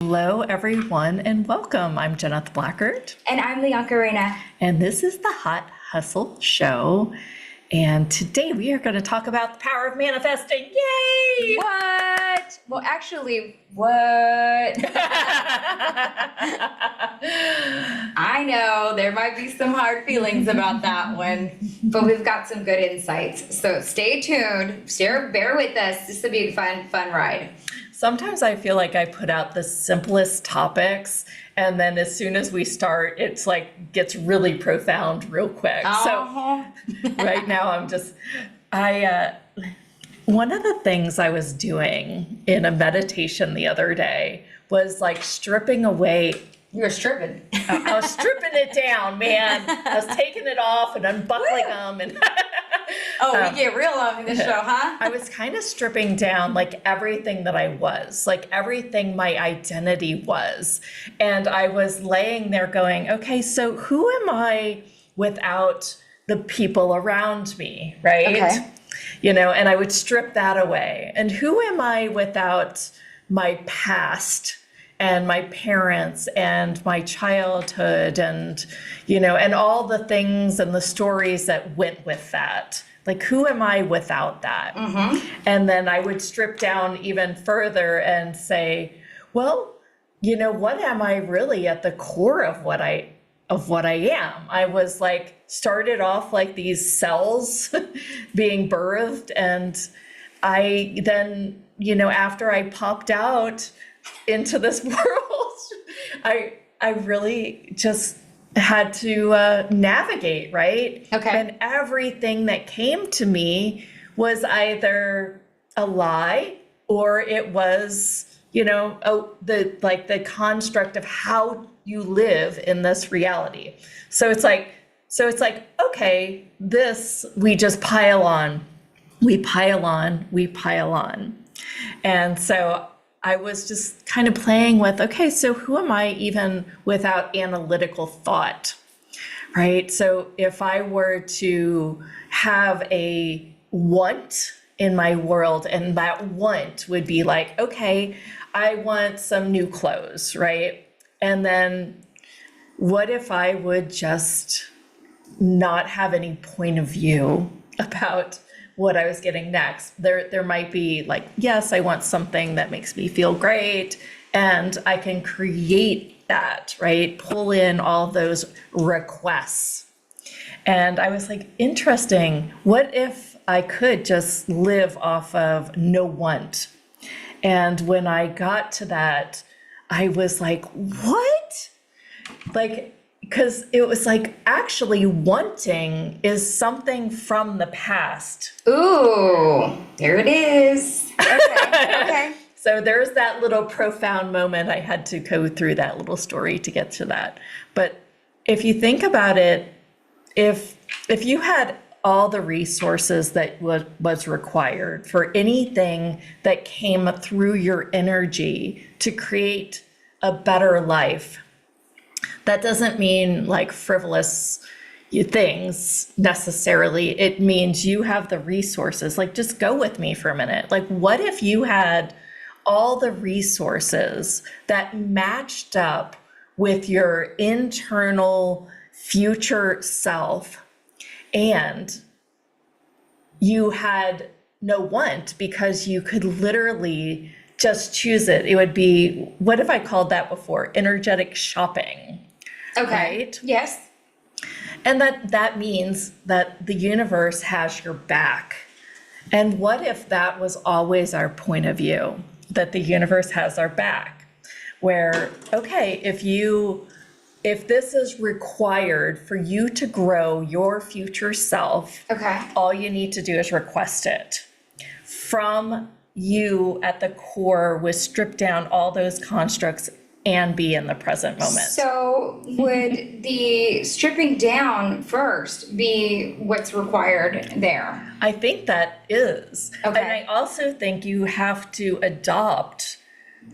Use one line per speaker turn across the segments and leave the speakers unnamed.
Hello, everyone, and welcome. I'm Jeneth Blackard,
And I'm Leonka Reyna.
and this is the Hot Hustle Show. And today we are going to talk about the power of manifesting. Yay!
What? Well, actually, what? I know there might be some hard feelings about that one, but we've got some good insights. So stay tuned. Bear with us. This will be a fun ride.
Sometimes I feel like I put out the simplest topics, and then as soon as we start, it's like gets really profound real quick. So right now one of the things I was doing in a meditation the other day was like stripping away.
You were stripping.
I was stripping it down, man. I was taking it off and unbuckling them and
we get real on this show, huh?
I was kind of stripping down like everything that I was, like everything my identity was. And I was laying there going, okay, so who am I without the people around me, right?
Okay.
And I would strip that away. And who am I without my past and my parents and my childhood and all the things and the stories that went with that? Like, who am I without that? Mm-hmm. And then I would strip down even further and say, well, what am I really at the core of what I am? I was like, started off like these cells being birthed. And I then, after I popped out into this world, I really just had to navigate, right?
Okay.
And everything that came to me was either a lie or it was, the construct of how you live in this reality. So it's like, okay, we just pile on, we pile on, we pile on. And so I was just kind of playing with, okay, so who am I even without analytical thought, right? So if I were to have a want in my world, and that want would be like, okay, I want some new clothes, right? And then what if I would just not have any point of view about what I was getting next? There might be like, yes, I want something that makes me feel great, and I can create that, right? Pull in all those requests. And I was like, interesting. What if I could just live off of no want? And when I got to that, I was like, what? Like, because it was like actually wanting is something from the past.
Ooh, there it is. Okay.
So there's that little profound moment. I had to go through that little story to get to that. But if you think about it, if you had all the resources that was required for anything that came through your energy to create a better life, that doesn't mean like frivolous things necessarily. It means you have the resources. Like, just go with me for a minute. Like, what if you had all the resources that matched up with your internal future self, and you had no want because you could literally just choose it? It would be, what have I called that before? Energetic shopping.
Okay.
Right?
Yes.
And that means that the universe has your back. And what if that was always our point of view, that the universe has our back? Where, okay, if this is required for you to grow your future self,
Okay.
all you need to do is request it. From you at the core was strip down all those constructs and be in the present moment.
So would the stripping down first be what's required there?
I think that is.
Okay.
And I also think you have to adopt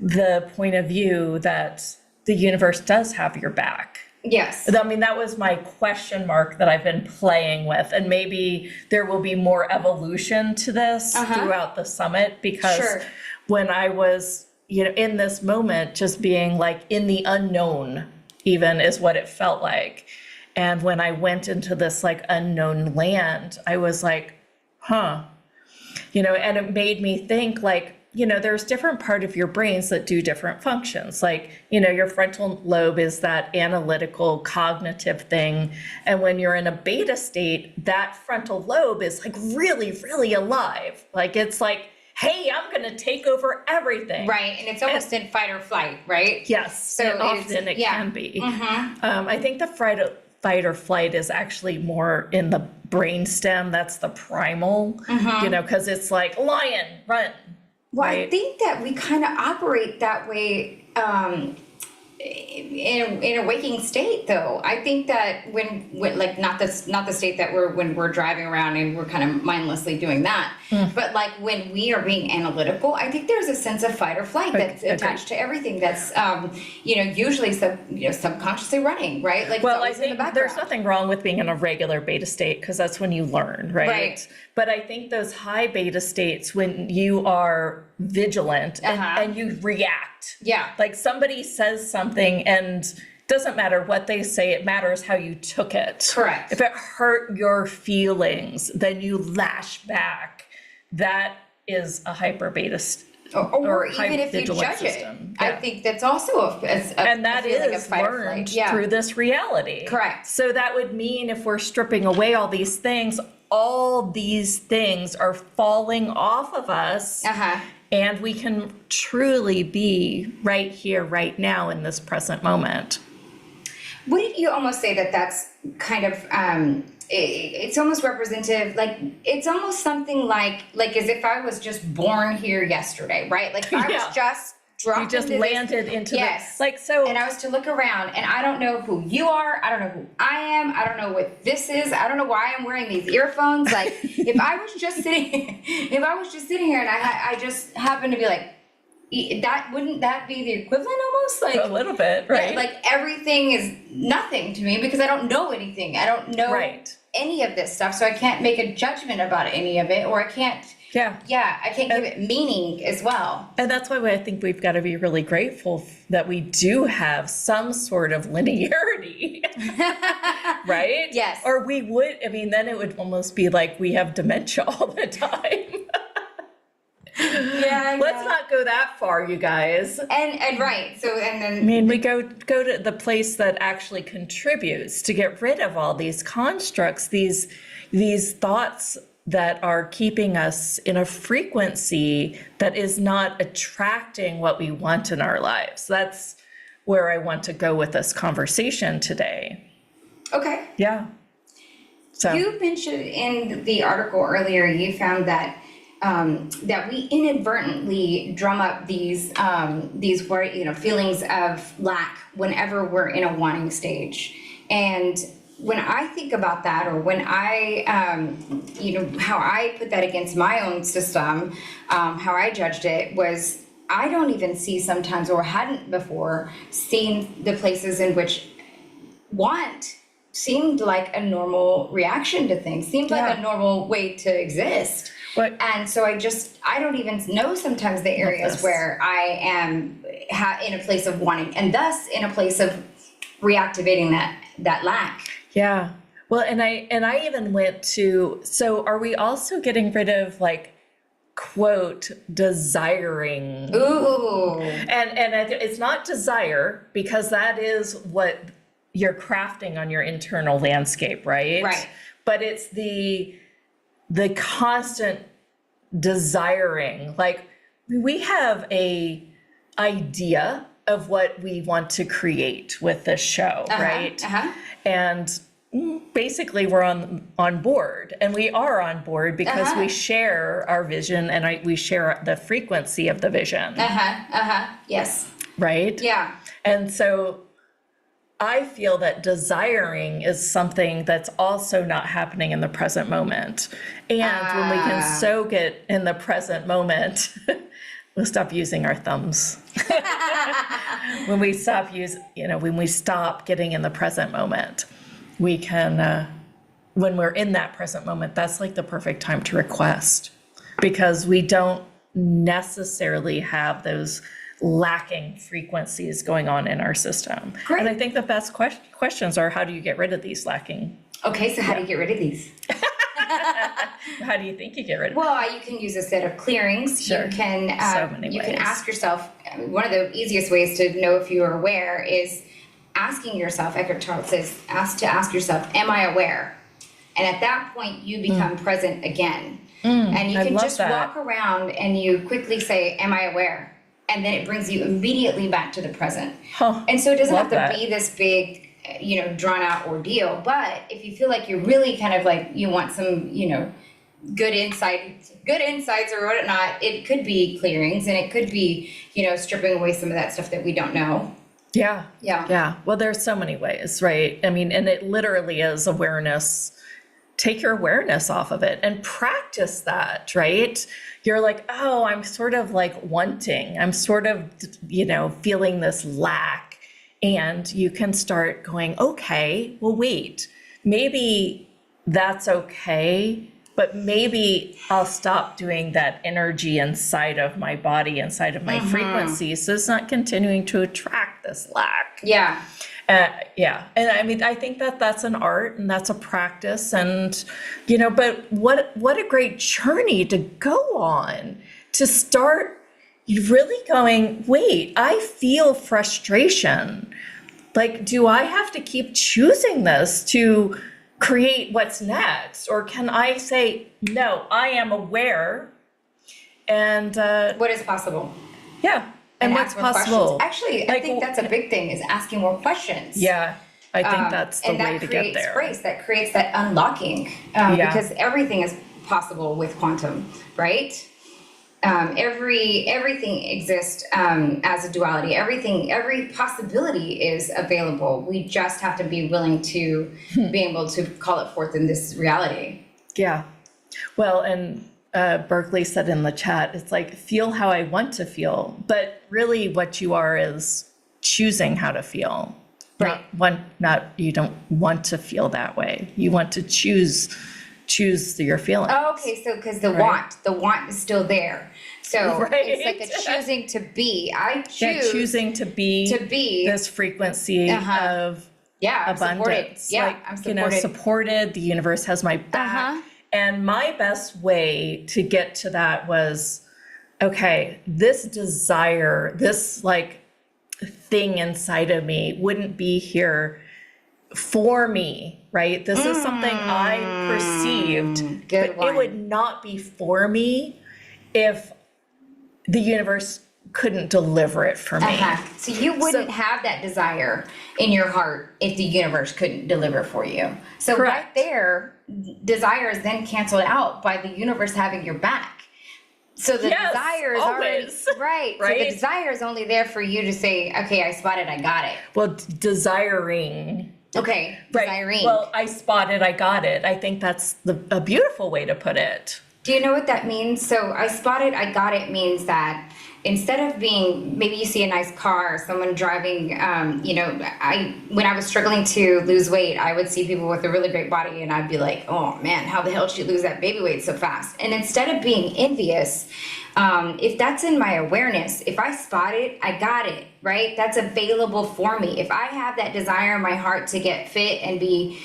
the point of view that the universe does have your back.
Yes.
I mean, that was my question mark that I've been playing with. And maybe there will be more evolution to this throughout the summit, because
Sure.
when I was in this moment, just being like in the unknown, even is what it felt like. And when I went into this like unknown land, I was like, huh, and it made me think like, there's different part of your brains that do different functions. Like, your frontal lobe is that analytical cognitive thing. And when you're in a beta state, that frontal lobe is like really, really alive. Like, it's like, hey, I'm going to take over everything.
Right. And it's almost in fight or flight, right?
Yes.
So
often it can be. I think the fight or flight is actually more in the brainstem. That's the primal, because it's like lion, run.
Well,
right?
I think that we kind of operate that way in a waking state, though. I think that when like not the state that when we're driving around and we're kind of mindlessly doing that, but like when we are being analytical, I think there's a sense of fight or flight that's attached to everything. That's usually subconsciously running, right? Like,
well, I think there's nothing wrong with being in a regular beta state because that's when you learn, right?
Right.
But I think those high beta states, when you are vigilant and you react.
Yeah.
Like somebody says something and doesn't matter what they say, it matters how you took it.
Correct.
If it hurt your feelings, then you lash back. That is a hyper beta
or even if you judge
system.
it. I think that's also
and that is learned through this reality.
Correct.
So that would mean if we're stripping away all these things are falling off of us. And we can truly be right here, right now in this present moment.
Wouldn't you almost say that that's kind of, it's almost representative, like, it's almost something like as if I was just born here yesterday, right? Like, if I was just dropped into
landed into
yes.
Like, so.
And I was to look around, and I don't know who you are, I don't know who I am, I don't know what this is, I don't know why I'm wearing these earphones. Like, if I was just sitting here and I just happened to be like, wouldn't that be the equivalent almost? Like
a little bit, right?
Yeah, like everything is nothing to me because I don't know anything. I don't know any of this stuff, so I can't make a judgment about any of it, or I can't. Yeah, I can't give it meaning as well.
And that's why I think we've got to be really grateful that we do have some sort of linearity, right?
Yes.
Or we would, then it would almost be like we have dementia all the time. Let's not go that far, you guys.
And right. So and then
we go to the place that actually contributes to get rid of all these constructs, these thoughts that are keeping us in a frequency that is not attracting what we want in our lives. That's where I want to go with this conversation today.
Okay.
Yeah. So
you mentioned in the article earlier, you found that that we inadvertently drum up these feelings of lack whenever we're in a wanting stage. And when I think about that, or when I, how I put that against my own system, how I judged it was, I don't even see sometimes, or hadn't before, seen the places in which want seemed like a normal reaction to things, seemed like a normal way to exist. And so I don't even know sometimes the areas where I am in a place of wanting, and thus in a place of reactivating that lack.
Yeah. Well, and I even went to, so are we also getting rid of like, quote, desiring?
Ooh.
And it's not desire, because that is what you're crafting on your internal landscape, right?
Right.
But it's the constant desiring. Like, we have a idea of what we want to create with this show, right? And basically we're on board, and we are on board because we share our vision, and we share the frequency of the vision.
Yes.
Right?
Yeah.
And so I feel that desiring is something that's also not happening in the present moment. And when we can soak it in the present moment, we'll stop using our thumbs. When we stop getting in the present moment, we can, when we're in that present moment, that's like the perfect time to request, because we don't necessarily have those lacking frequencies going on in our system.
Great.
And I think the best questions are, how do you get rid of these lacking?
Okay, so how do you get rid of these?
How do you think you get rid of
Well, you can use a set of clearings.
Sure.
You can
So many
you can
ways.
ask yourself. One of the easiest ways to know if you are aware is asking yourself. Eckhart Tolle says, ask yourself, "Am I aware?" And at that point, you become present again. And you
I
can
love
just
that.
walk around and you quickly say, "Am I aware?" And then it brings you immediately back to the present.
Huh.
And so it doesn't
Love
have to
that.
be this big, drawn out ordeal. But if you feel like you're really kind of like you want some, good insights or whatnot, it could be clearings, and it could be, stripping away some of that stuff that we don't know.
Yeah.
Yeah.
Yeah. Well, there's so many ways, right? I mean, and it literally is awareness. Take your awareness off of it and practice that, right? You're like, oh, I'm sort of like wanting, I'm sort of, feeling this lack. And you can start going, okay, well, wait, maybe that's okay, but maybe I'll stop doing that energy inside of my body, inside of my frequency, so it's not continuing to attract this lack.
Yeah.
Yeah. And I mean, I think that that's an art and that's a practice, and, but what a great journey to go on, to start really going, wait, I feel frustration. Like, do I have to keep choosing this to create what's next? Or can I say, no, I am aware, and
What is possible?
yeah. And what's
ask more
possible?
questions. Actually, I think that's a big thing, is asking more questions.
Yeah, I think that's the
and
way
that
to get
creates
there.
grace. That creates that unlocking, because everything is possible with quantum, right? Everything exists as a duality. Every possibility is available. We just have to be willing to be able to call it forth in this reality.
Yeah. Well, and Berkeley said in the chat, it's like, feel how I want to feel. But really what you are is choosing how to feel.
Right.
You don't want to feel that way. You want to choose your feelings.
Oh, okay, so because the want is still there. So it's like a choosing to be. I choose
choosing to be this frequency of
I'm
abundance.
Supported. Yeah,
Like,
I'm supported.
Supported. The universe has my back. And my best way to get to that was, okay, this desire, this like thing inside of me wouldn't be here for me, right? This is something I perceived,
Good
but it would not be for me if the universe couldn't deliver it for me.
So you wouldn't have that desire in your heart if the universe couldn't deliver for you. So
Correct.
right there, desire is then canceled out by the universe having your back. So the desire is
always.
already right. So the desire is only there for you to say, okay, I spotted, I got it.
Well, desiring.
Okay,
Right.
desiring.
Well, I spotted, I got it. I think that's a beautiful way to put it.
Do you know what that means? So I spotted, I got it means that instead of being, maybe you see a nice car, someone driving, when I was struggling to lose weight, I would see people with a really great body and I'd be like, oh man, how the hell did she lose that baby weight so fast? And instead of being envious, if that's in my awareness, if I spot it, I got it, right? That's available for me. If I have that desire in my heart to get fit and be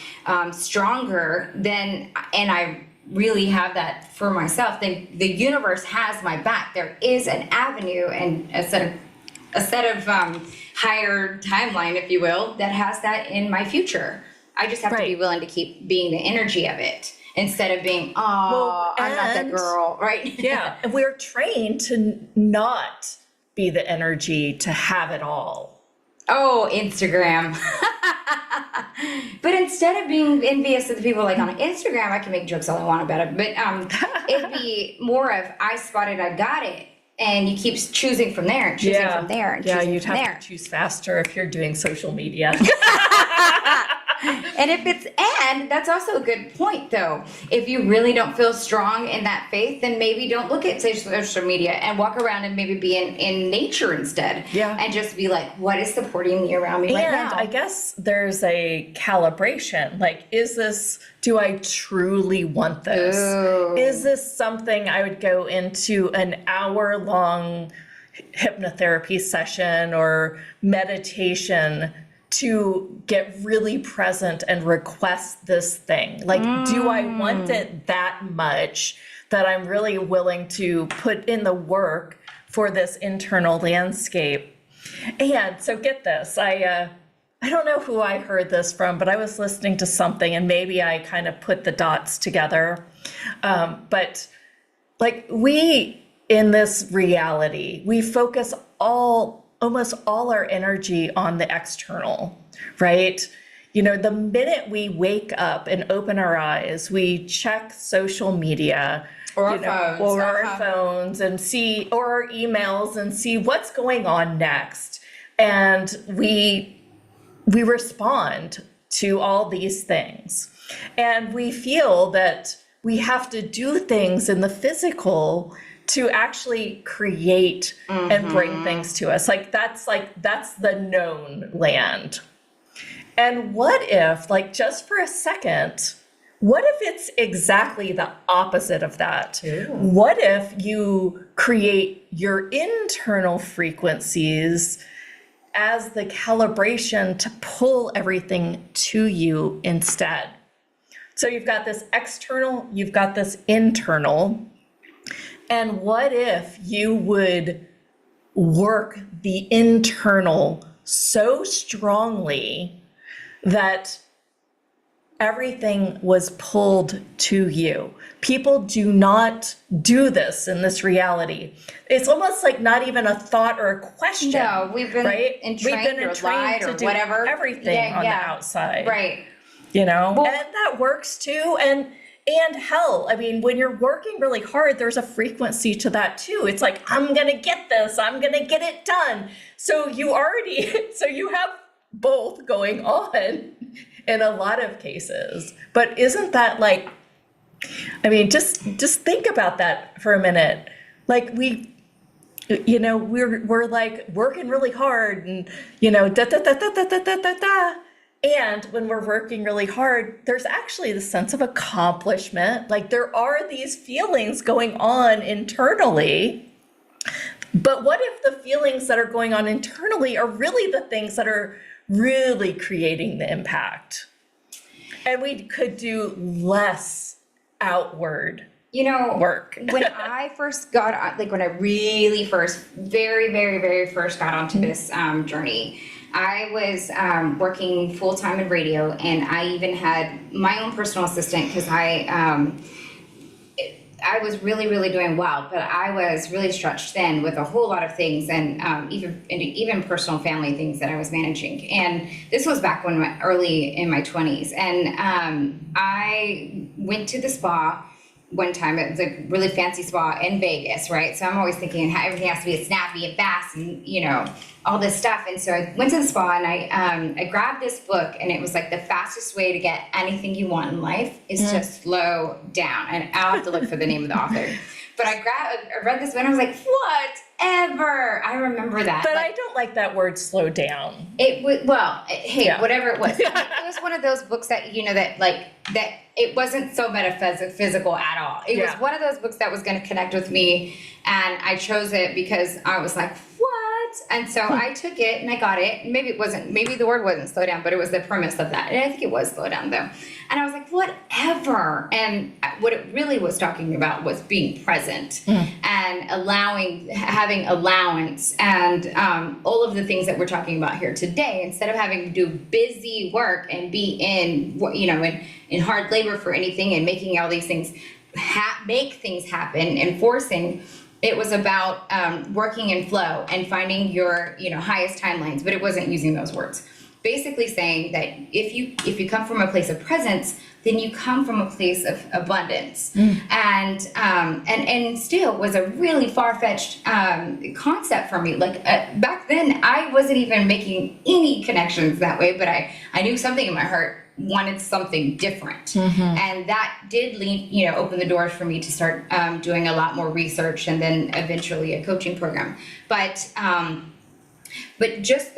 stronger, and I really have that for myself, then the universe has my back. There is an avenue and a set of higher timeline, if you will, that has that in my future. I just have to be willing to keep being the energy of it instead of being, I'm not that girl, right?
Yeah, and we're trained to not be the energy, to have it all.
Oh, Instagram. But instead of being envious of the people like on Instagram, I can make jokes all I want about it. But it'd be more of, I spotted, I got it. And you keep choosing from there and choosing from there and choosing
you'd
from
have
there.
to choose faster if you're doing social media.
And that's also a good point though. If you really don't feel strong in that faith, then maybe don't look at social media and walk around and maybe be in nature instead.
Yeah.
And just be like, what is supporting me around me right now?
And I guess there's a calibration. Like, do I truly want this?
Ooh.
Is this something I would go into an hour-long hypnotherapy session or meditation to get really present and request this thing? Like, do I want it that much that I'm really willing to put in the work for this internal landscape? And so get this, I don't know who I heard this from, but I was listening to something and maybe I kind of put the dots together. But like we, in this reality, we focus almost all our energy on the external, right? You know, the minute we wake up and open our eyes, we check social media
or our phones,
or our phones and see, or our emails and see what's going on next. And we respond to all these things. And we feel that we have to do things in the physical to actually create and bring things to us. That's the known land. And what if, like, just for a second, what if it's exactly the opposite of that? Ooh. What if you create your internal frequencies as the calibration to pull everything to you instead? So you've got this external, you've got this internal. And what if you would work the internal so strongly that everything was pulled to you? People do not do this in this reality. It's almost like not even a thought or a question.
No, we've been entrained or lied or whatever.
Everything on the outside.
Right.
You know, well, and that works too. And hell, I mean, when you're working really hard, there's a frequency to that too. It's like, I'm going to get this, I'm going to get it done. So you have both going on in a lot of cases. But isn't that like, I mean, just think about that for a minute. Like we're like working really hard and, da, da, da, da, da, da, da, da, da. And when we're working really hard, there's actually the sense of accomplishment. Like there are these feelings going on internally. But what if the feelings that are going on internally are really the things that are really creating the impact? And we could do less outward work.
When I first got on, like when I really very, very, very first got onto this journey, I was working full-time in radio, and I even had my own personal assistant because I was really, really doing well, but I was really stretched thin with a whole lot of things, and even personal family things that I was managing. And this was back when early in my 20s, and I went to the spa one time. It was a really fancy spa in Vegas, right? So I'm always thinking how everything has to be snappy and fast and, all this stuff. And so I went to the spa and I grabbed this book, and it was like the fastest way to get anything you want in life is to slow down. And I'll have to look for the name of the author. But I read this one, and I was like, whatever. I remember that.
But I don't like that word slow down.
Whatever it was. It was one of those books that, that it wasn't so metaphysical at all. It was one of those books that was going to connect with me. And I chose it because I was like, what? And so I took it and I got it. Maybe the word wasn't slow down, but it was the premise of that. And I think it was slow down though. And I was like, whatever. And what it really was talking about was being present and having allowance and all of the things that we're talking about here today. Instead of having to do busy work and be in hard labor for anything and making all these things make things happen and forcing. It was about working in flow and finding your highest timelines, but it wasn't using those words. Basically saying that if you come from a place of presence, then you come from a place of abundance. And still was a really far-fetched concept for me. Like back then, I wasn't even making any connections that way, but I knew something in my heart wanted something different. And that did open the doors for me to start doing a lot more research and then eventually a coaching program. But But just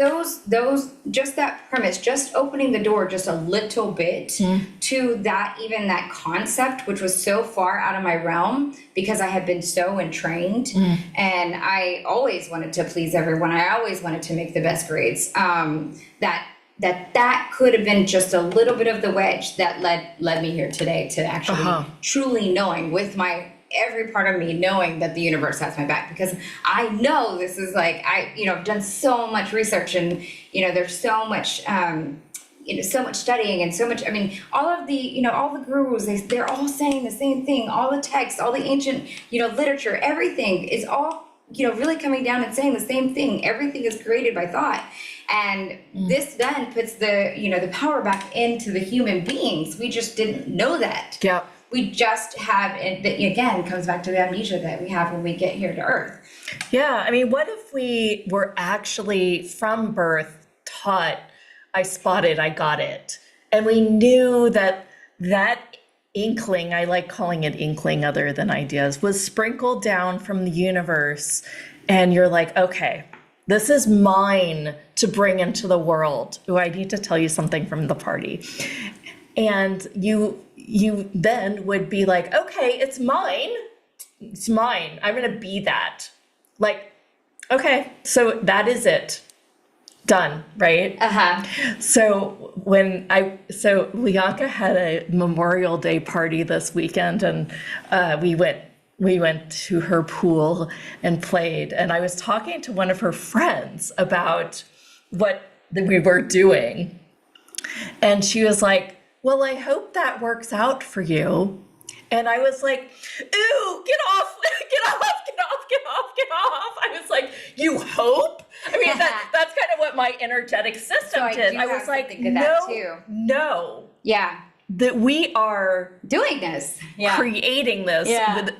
just that premise, just opening the door just a little bit to that concept, which was so far out of my realm because I had been so entrained and I always wanted to please everyone. I always wanted to make the best grades. That could have been just a little bit of the wedge that led me here today to actually truly knowing with every part of me knowing that the universe has my back, because I know this is like, I've done so much research and, there's so much, so much studying and so much, all of the, all the gurus, they're all saying the same thing, all the texts, all the ancient, literature, everything is all, really coming down and saying the same thing. Everything is created by thought. And this then puts the, the power back into the human beings. We just didn't know that.
Yeah.
We just have it, that again comes back to the amnesia that we have when we get here to Earth.
Yeah. What if we were actually from birth taught, I spotted, I got it. And we knew that inkling, I like calling it inkling other than ideas, was sprinkled down from the universe. And you're like, okay, this is mine to bring into the world. Oh, I need to tell you something from the party. And you then would be like, okay, it's mine. It's mine. I'm going to be that. Like, okay, so that is it. Done, right? So Lianka had a Memorial Day party this weekend, and we went to her pool and played. And I was talking to one of her friends about what we were doing. And she was like, well, I hope that works out for you. And I was like, ooh, get off. I was like, you hope? That's kind of what my energetic system did. I was like, no.
Yeah.
That we are
doing this,
creating this with,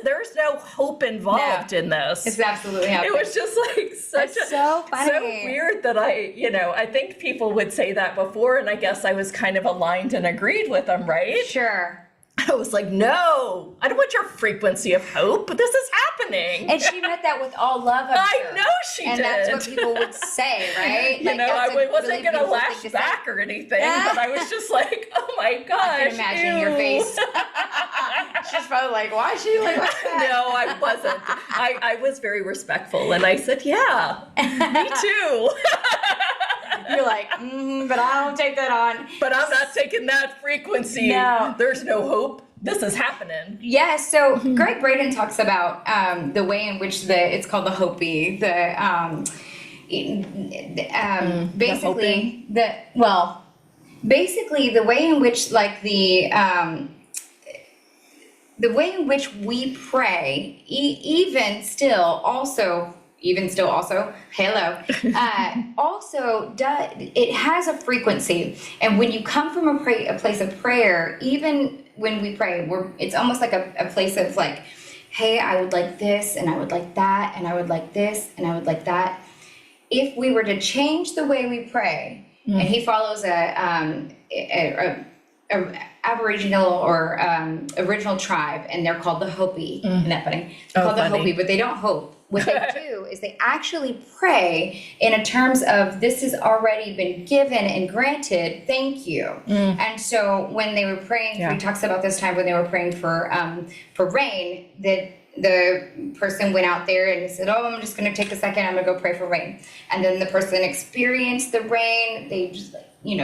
there's no hope involved in this.
It's absolutely happening.
It was just like so weird that I think people would say that before, and I guess I was kind of aligned and agreed with them, right?
Sure.
I was like, no, I don't want your frequency of hope. This is happening.
And she meant that with all love.
I know she did.
And that's what people would say, right?
I wasn't going to lash back or anything, but I was just like, oh my gosh.
I can imagine your face. She's probably like, why is she like that?
No, I wasn't. I was very respectful. And I said, yeah, me too.
You're like, but I don't take that on.
But I'm not taking that frequency. No. There's no hope. This is happening.
Yeah, so Greg Braden talks about the way in which it's called the Hopi, basically the way in which the way in which we pray, even still also, hello, it has a frequency. And when you come from a place of prayer, even when we pray, it's almost like a place of like, hey, I would like this, and I would like that, and I would like this, and I would like that. If we were to change the way we pray, and he follows a Aboriginal or original tribe, and they're called the Hopi. Isn't that funny? They're called the Hopi, but they don't hope. What they do is they actually pray in a terms of, this has already been given and granted, thank you. And so when they were praying, he talks about this time when they were praying for rain, that the person went out there and said, oh, I'm just going to take a second, I'm going to go pray for rain. And then the person experienced the rain. They just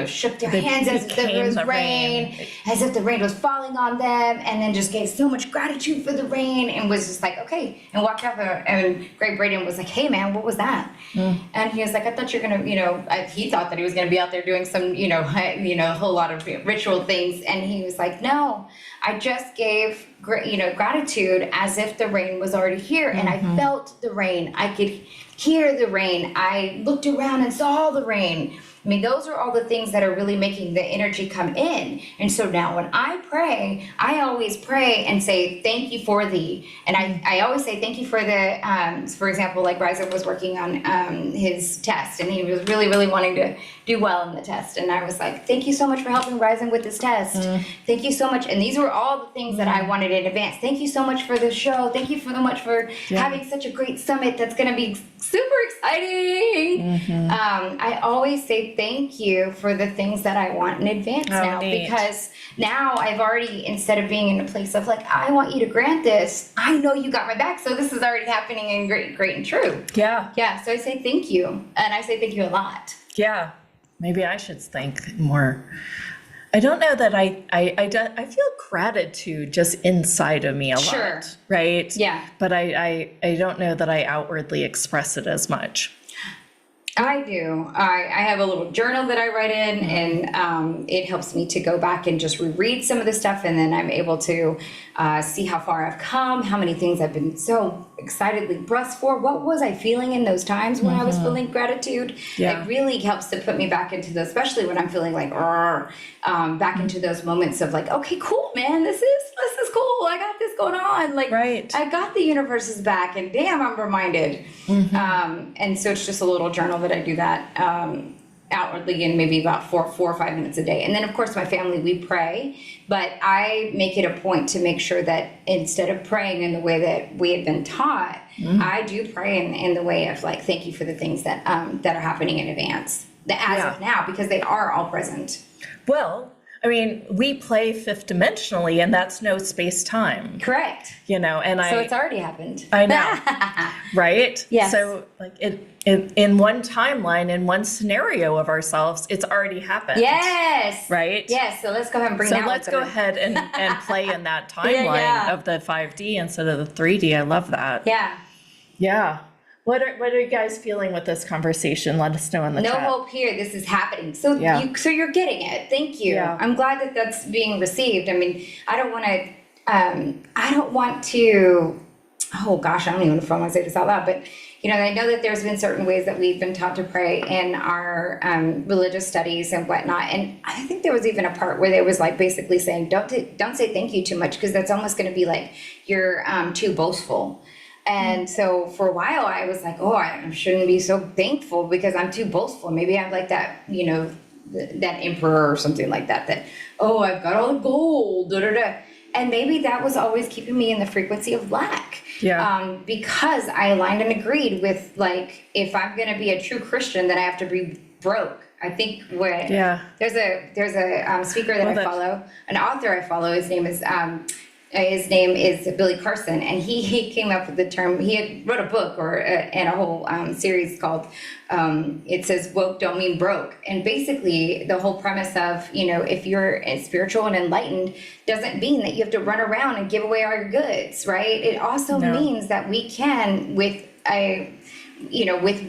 shook their hands as if there was rain, as if the rain was falling on them, and then just gave so much gratitude for the rain, and was just like, okay, and walked out there. And Greg Braden was like, hey man, what was that? And he was like, I thought you're gonna, he thought that he was gonna be out there doing some, a whole lot of ritual things. And he was like, no, I just gave gratitude as if the rain was already here. And I felt the rain. I could hear the rain. I looked around and saw the rain. I mean, those are all the things that are really making the energy come in. And so now when I pray, I always pray and say, thank you for thee. And I always say, thank you for the, for example, like Riza was working on his test, and he was really, really wanting to do well in the test. And I was like, thank you so much for helping Riza with this test. Thank you so much. And these were all the things that I wanted in advance. Thank you so much for the show. Thank you so much for having such a great summit that's going to be super exciting. I always say thank you for the things that I want in advance now, because now I've already, instead of being in a place of like, I want you to grant this, I know you got my back, so this is already happening and great and true. Yeah, so I say thank you, and I say thank you a lot.
Yeah, maybe I should thank more. I don't know that I feel gratitude just inside of me a lot, right?
Yeah.
But I don't know that I outwardly express it as much.
I do. I have a little journal that I write in, and it helps me to go back and just reread some of the stuff, and then I'm able to see how far I've come, how many things I've been so excitedly blessed for. What was I feeling in those times when I was feeling gratitude? It really helps to put me back into those, especially when I'm feeling like, back into those moments of like, okay, cool, man, this is cool. I got this going on. Like, I got the universe's back, and damn, I'm reminded. And so it's just a little journal that I do that outwardly in maybe about 4 or 5 minutes a day. And then of course my family, we pray, but I make it a point to make sure that instead of praying in the way that we had been taught, I do pray in the way of like, thank you for the things that that are happening in advance, as of now, because they are all present.
Well, I mean, we play fifth dimensionally, and that's no space time.
Correct.
And
so it's already happened.
I know, right?
Yes.
So like in one timeline, in one scenario of ourselves, it's already happened.
Yes.
Right?
Yes. So let's go ahead and bring that.
So let's go ahead and play in that timeline of the 5D instead of the 3D. I love that.
Yeah.
Yeah. What are you guys feeling with this conversation? Let us know in the chat.
No hope here. This is happening. So you're getting it. Thank you.
Yeah.
I'm glad that that's being received. I mean, I don't want to, oh gosh, I don't even know if I want to say this out loud, but I know that there's been certain ways that we've been taught to pray in our religious studies and whatnot. And I think there was even a part where there was like basically saying, don't say thank you too much, because that's almost going to be like you're too boastful. And so for a while I was like, oh, I shouldn't be so thankful because I'm too boastful. Maybe I'm like that, that emperor or something like that, oh, I've got all the gold, da, da, da. And maybe that was always keeping me in the frequency of lack.
Yeah.
Because I aligned and agreed with like, if I'm going to be a true Christian, then I have to be broke. I think there's a speaker that I follow, an author I follow. His name is Billy Carson, and he came up with the term. He had wrote a book and a whole series called it says woke don't mean broke. And basically the whole premise of if you're spiritual and enlightened doesn't mean that you have to run around and give away all your goods, right? It also means that we can with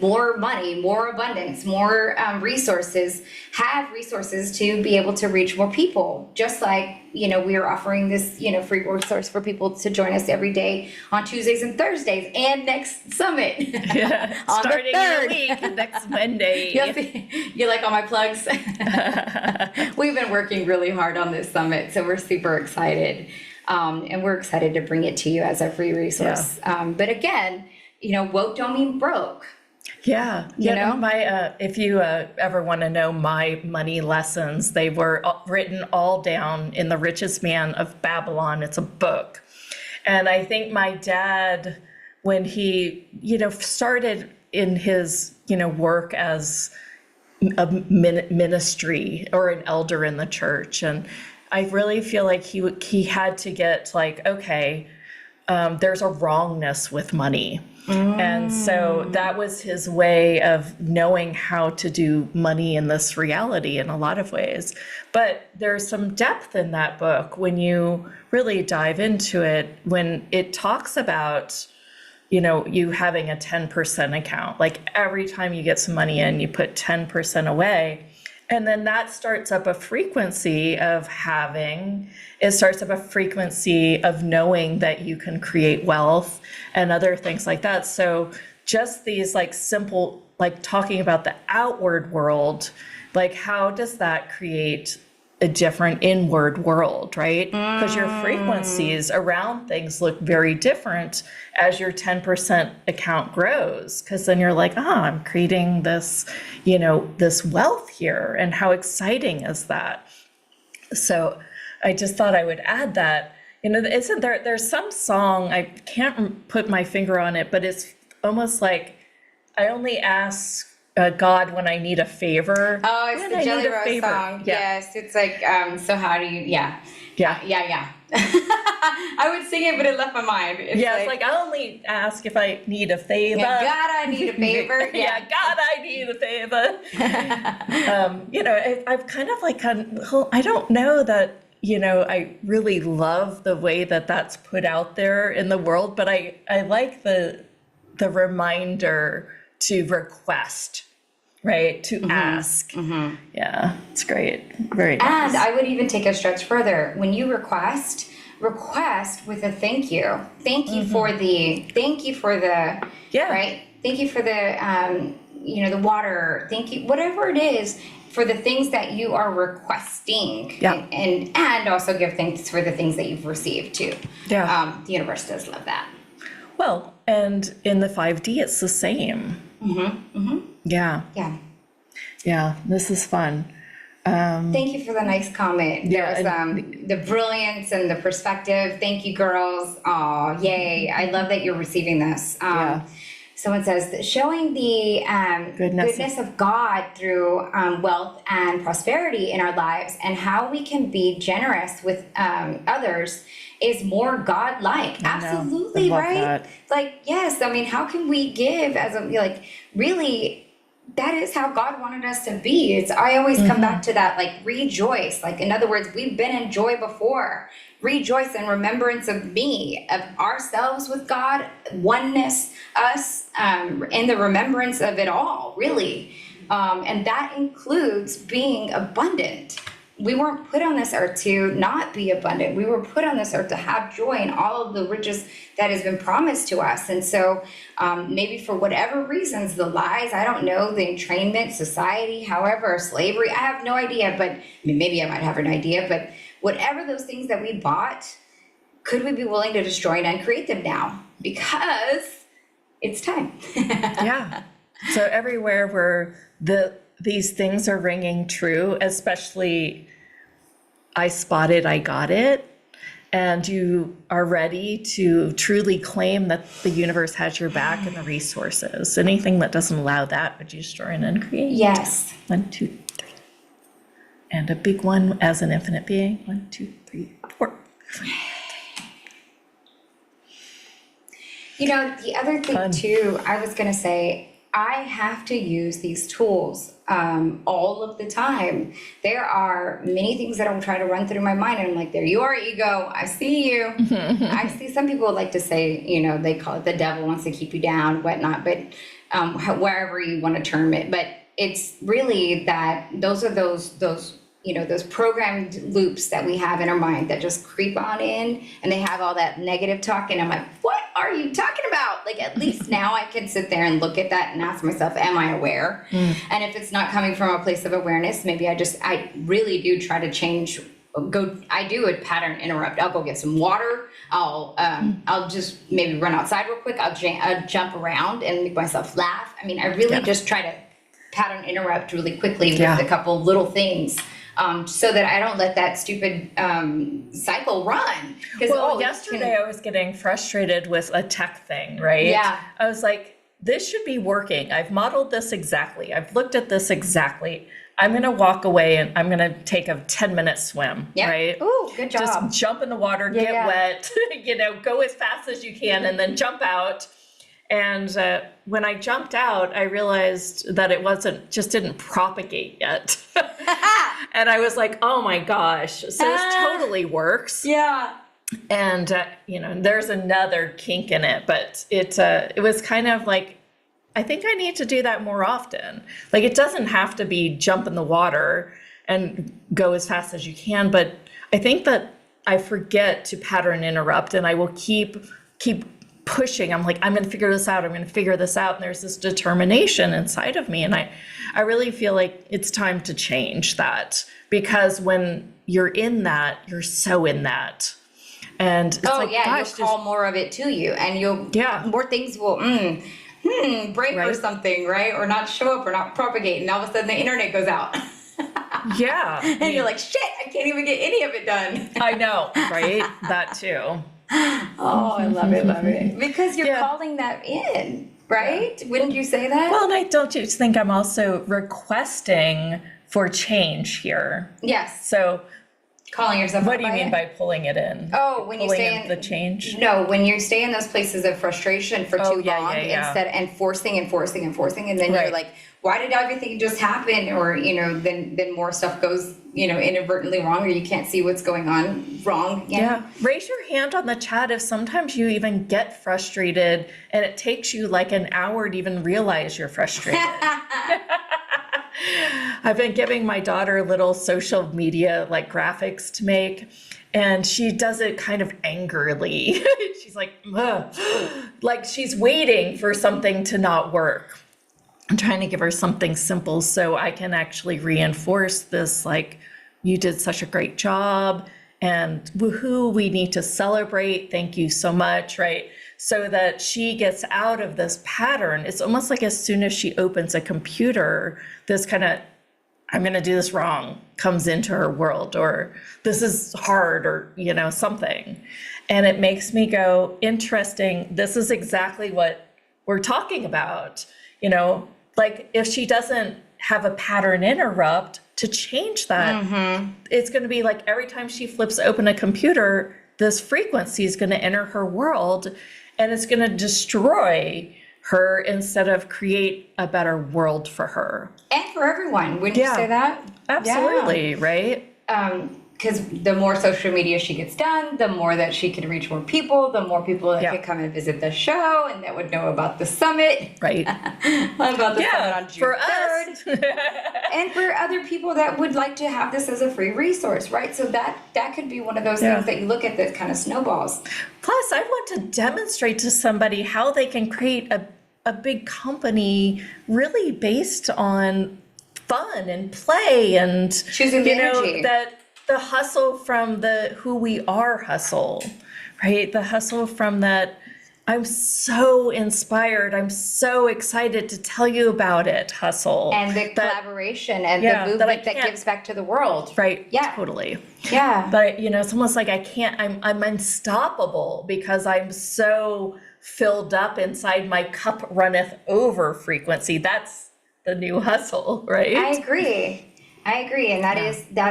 more money, more abundance, more resources, have resources to be able to reach more people. Just like, we are offering this, free resource for people to join us every day on Tuesdays and Thursdays and next summit.
Yeah,
on
starting
the 3rd.
in a week, next Monday.
You like all my plugs? We've been working really hard on this summit, so we're super excited. And we're excited to bring it to you as a free resource.
Yeah.
But again, woke don't mean broke.
Yeah. My if you ever want to know my money lessons, they were written all down in The Richest Man of Babylon. It's a book. And I think my dad, when he, started in his, work as a ministry or an elder in the church, and I really feel like he had to get like, okay, there's a wrongness with money. And so that was his way of knowing how to do money in this reality in a lot of ways. But there's some depth in that book when you really dive into it, when it talks about, you having a 10% account. Like every time you get some money in, you put 10% away. And then that starts up a frequency of it starts up a frequency of knowing that you can create wealth and other things like that. So just these like simple like talking about the outward world, like how does that create a different inward world, right? Because your frequencies around things look very different as your 10% account grows. Because then you're like, I'm creating this, this wealth here. And how exciting is that? So I just thought I would add that, isn't there's some song, I can't put my finger on it, but it's almost like I only ask God when I need a favor.
Oh, it's
when
the
I
Jelly
need a
Roll
favor.
song.
Yeah.
Yes, it's like, so how do you, yeah.
Yeah.
I would sing it, but it left my mind.
It's like I only ask if I need a favor.
Yeah, God, I need a favor.
Yeah, God, I need a favor. I've kind of like, I don't know that, I really love the way that that's put out there in the world, but I like the reminder to request, right? To ask. Yeah, it's great. Very nice.
And I would even take a stretch further. When you request with a thank you. Thank you for the, right? Thank you for the, the water. Thank you, whatever it is, for the things that you are requesting.
Yeah.
And also give thanks for the things that you've received too.
Yeah.
The universe does love that.
Well, and in the 5D, it's the same. Yeah.
Yeah.
Yeah, this is fun.
Thank you for the nice comment. There was the brilliance and the perspective. Thank you, girls. Oh, yay. I love that you're receiving this. Someone says that showing the goodness of God through wealth and prosperity in our lives, and how we can be generous with others is more God-like. Absolutely, right? That. Like, yes, I mean, how can we give as really, that is how God wanted us to be. I always come back to that, like, rejoice. Like, in other words, we've been in joy before. Rejoice in remembrance of me, of ourselves with God, oneness, us, in the remembrance of it all, really. And that includes being abundant. We weren't put on this earth to not be abundant. We were put on this earth to have joy in all of the riches that has been promised to us. And so maybe for whatever reasons, the lies, I don't know, the entrainment, society, however, slavery, I have no idea, but maybe I might have an idea, but whatever those things that we bought, could we be willing to destroy and uncreate them now? Because it's time.
Yeah. So everywhere where these things are ringing true, especially I spotted, I got it, and you are ready to truly claim that the universe has your back and the resources. Anything that doesn't allow that, would you destroy and uncreate?
Yes.
1, 2, 3. And a big one as an infinite being. 1, 2, 3, 4.
The other thing too, I was going to say, I have to use these tools all of the time. There are many things that I'm trying to run through my mind, and I'm like, there you are, ego. I see you. I see some people like to say, they call it the devil wants to keep you down, whatnot, but wherever you want to term it. But it's really that those are those programmed loops that we have in our mind that just creep on in, and they have all that negative talk. And I'm like, what are you talking about? Like, at least now I can sit there and look at that and ask myself, am I aware? And if it's not coming from a place of awareness, maybe I really do try to change. I do a pattern interrupt. I'll go get some water. I'll just maybe run outside real quick. I'll jump around and make myself laugh. I mean, I really just try to pattern interrupt really quickly with a couple of little things. So that I don't let that stupid cycle run.
Well, yesterday I was getting frustrated with a tech thing, right?
Yeah.
I was like, this should be working. I've modeled this exactly. I've looked at this exactly. I'm going to walk away and I'm going to take a 10-minute swim, right?
Ooh, good job.
Just jump in the water, get wet, go as fast as you can, and then jump out. And when I jumped out, I realized that it didn't propagate yet. And I was like, oh my gosh. So this totally works.
Yeah.
And, there's another kink in it, but it was kind of like, I think I need to do that more often. Like, it doesn't have to be jump in the water and go as fast as you can, but I think that I forget to pattern interrupt, and I will keep pushing. I'm like, I'm going to figure this out. I'm going to figure this out. And there's this determination inside of me. And I really feel like it's time to change that, because when you're in that, you're so in that. And it's like, gosh,
you'll call more of it to you, and more things will break or something, right? Or not show up or not propagate, and all of a sudden the internet goes out.
Yeah.
And you're like, shit, I can't even get any of it done.
I know, right? That too.
Oh, I love it. Because you're calling that in, right? Yeah. Wouldn't you say that?
Well, and I don't just think I'm also requesting for change here.
Yes.
So
calling yourself.
What do you mean by pulling it in?
Oh, when you stay in
the change?
No, when you stay in those places of frustration for too long, instead and forcing, and then you're like, why did everything just happen? Or then more stuff goes inadvertently wrong, or you can't see what's going on wrong.
Yeah. Raise your hand on the chat if sometimes you even get frustrated and it takes you like an hour to even realize you're frustrated. I've been giving my daughter little social media like graphics to make, and she does it kind of angrily. She's like, ugh. Like she's waiting for something to not work. I'm trying to give her something simple so I can actually reinforce this, like, you did such a great job, and woohoo, we need to celebrate. Thank you so much, right? So that she gets out of this pattern. It's almost like as soon as she opens a computer, this kind of, I'm going to do this wrong, comes into her world, or this is hard, or, something. And it makes me go, interesting. This is exactly what we're talking about. Like if she doesn't have a pattern interrupt to change that, it's going to be like every time she flips open a computer, this frequency is going to enter her world, and it's going to destroy her instead of create a better world for her.
And for everyone. Wouldn't you say that?
Absolutely, right?
Because the more social media she gets done, the more that she can reach more people, the more people that could come and visit the show and that would know about the summit.
Right.
About the summit on June
for
3rd.
Us.
And for other people that would like to have this as a free resource, right? So that could be one of those things that you look at that kind of snowballs.
Plus, I want to demonstrate to somebody how they can create a big company really based on fun and play and
choosing the energy.
That the hustle from the who we are hustle, right? The hustle from that, I'm so inspired, I'm so excited to tell you about it, hustle.
And the collaboration and the movement that gives back to the world.
Right,
yeah.
Totally.
Yeah.
But, it's almost like I'm unstoppable because I'm so filled up inside my cup runneth over frequency. That's the new hustle, right?
I agree. And that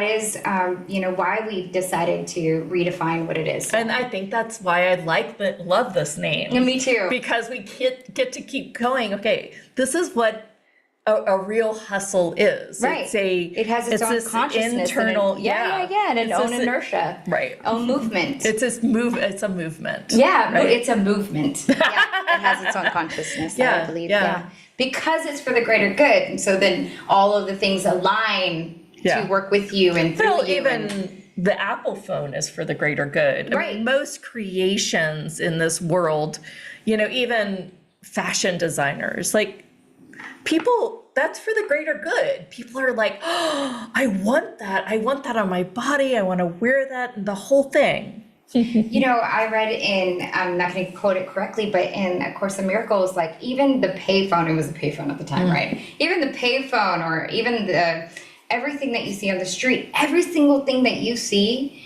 is why we've decided to redefine what it is.
And I think that's why I love this name.
And me too.
Because we get to keep going. Okay, this is what a real hustle is.
Right. It has its own consciousness.
Internal,
and its own inertia.
Right.
Own movement.
It's a movement.
Yeah,
right?
It's a movement. It has its own consciousness, I believe. Yeah. Because it's for the greater good. And so then all of the things align to work with you and through you.
Even the Apple phone is for the greater good.
Right.
I mean, most creations in this world, even fashion designers, like people, that's for the greater good. People are like, oh, I want that. I want that on my body. I want to wear that, and the whole thing.
I read in, I'm not going to quote it correctly, but in A Course in Miracles, like even the payphone, it was a payphone at the time, right? Even the payphone, or even everything that you see on the street, every single thing that you see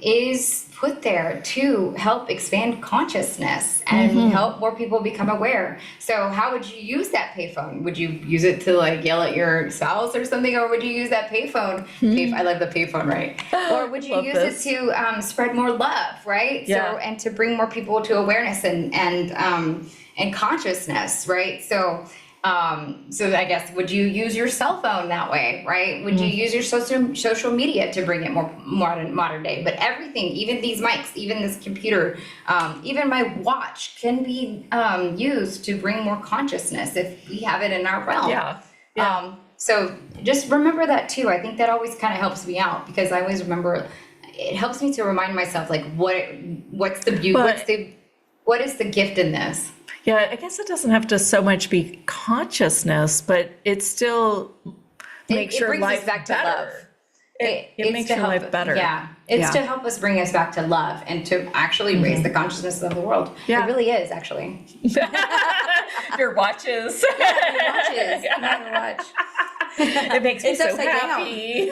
is put there to help expand consciousness and help more people become aware. So how would you use that payphone? Would you use it to like yell at your spouse or something? Or would you use that payphone? I love the payphone, right? Or would you use it to spread more love, right?
Yeah.
So, and to bring more people to awareness and consciousness, right? So I guess, would you use your cell phone that way, right? Would you use your social media to bring it more modern day? But everything, even these mics, even this computer, even my watch can be used to bring more consciousness if we have it in our realm.
Yeah.
So just remember that too. I think that always kind of helps me out, because I always remember, it helps me to remind myself, like, what's the beauty, What is the gift in this?
Yeah, I guess it doesn't have to so much be consciousness, but it still makes
It
your
brings us
life
back to
better.
love.
It
It's
makes
to
your
help-
life better.
Yeah, it's
Yeah.
to help us bring us back to love and to actually raise the consciousness of the world.
Yeah.
It really is, actually.
Your watches.
Watches, my watch.
It makes me
It's
so
upside down.
happy. and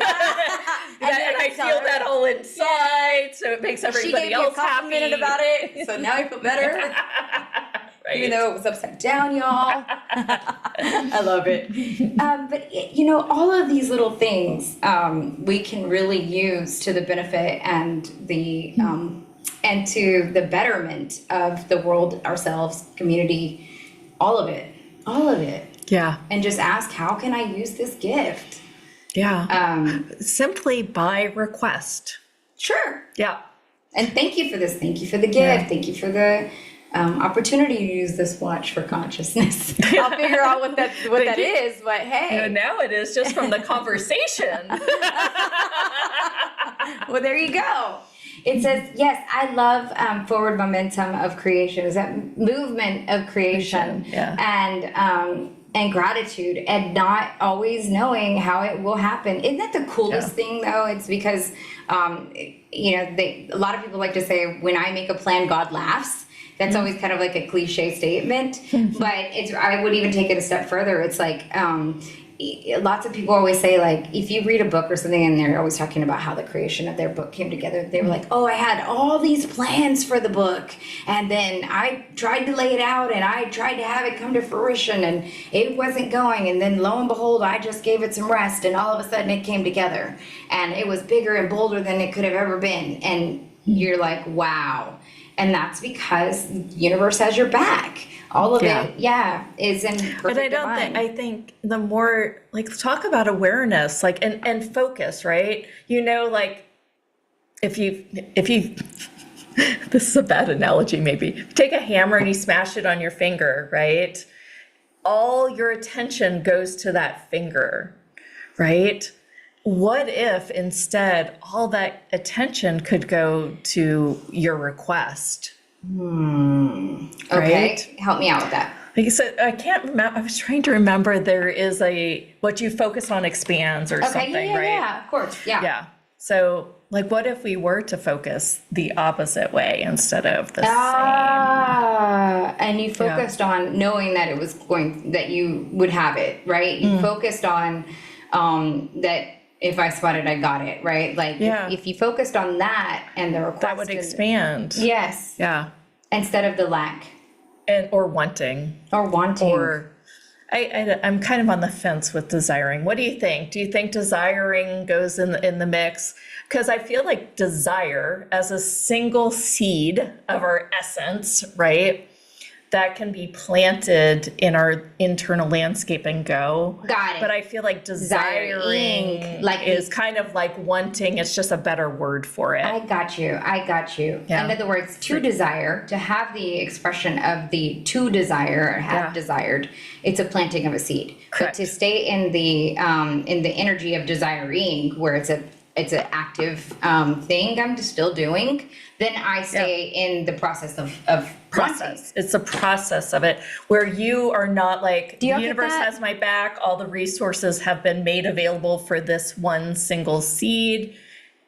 then
I
I tell
feel
her-
that whole inside, so it makes
She
everybody
gave me a
else
compliment
happy.
about it, so now I feel better.
Right.
Even though it was upside down, y'all. I love it. But all of these little things we can really use to the benefit and the and to the betterment of the world, ourselves, community, all of it,
Yeah.
and just ask, how can I use this gift?
Yeah. Simply by request.
Sure.
Yeah.
And thank you for this. Thank you for the gift.
Yeah.
Thank you for the opportunity to use this watch for consciousness. I'll figure out what that is, but hey.
And now it is just from the conversation.
Well, there you go. It says, yes, I love forward momentum of creation. Is that movement of creation?
Yeah.
And gratitude, and not always knowing how it will happen. Isn't that the coolest thing, though? It's because a lot of people like to say, when I make a plan, God laughs. That's always kind of like a cliche statement, but I would even take it a step further. It's like, lots of people always say, like, if you read a book or something and they're always talking about how the creation of their book came together, they were like, oh, I had all these plans for the book, and then I tried to lay it out and I tried to have it come to fruition and it wasn't going, and then lo and behold, I just gave it some rest and all of a sudden it came together and it was bigger and bolder than it could have ever been. And you're like, wow. And that's because the universe has your back. All of it, is in perfect
But I don't
divine.
think, I think the more, like, talk about awareness, like, and focus, right? Like, if you, this is a bad analogy, maybe. Take a hammer and you smash it on your finger, right? All your attention goes to that finger, right? What if instead all that attention could go to your request?
Okay,
Right?
help me out with that.
Like, so I can't remember. I was trying to remember. There is what you focus on expands or something, right?
Yeah, of course, yeah.
Yeah. So, like, what if we were to focus the opposite way instead of the same?
And you focused on knowing that that you would have it, right? You focused on that. If I spotted, I got it, right? Like, if you focused on that and the request,
That would expand.
Yes.
Yeah.
Instead of the lack
Or wanting.
or wanting.
Or I'm kind of on the fence with desiring. What do you think? Do you think desiring goes in the mix? Because I feel like desire as a single seed of our essence, right? That can be planted in our internal landscape and go.
Got it.
But I feel like desiring
like
is kind of like wanting. It's just a better word for it.
I got you.
Yeah.
In other words, to desire, to have the expression of the to desire, or have desired, it's a planting of a seed.
Correct.
But to stay in the energy of desiring, where it's an active thing I'm still doing, then I stay in the process of
Process. It's a process of it where you are not like, the
y'all get
universe
that?
has my back. All the resources have been made available for this one single seed,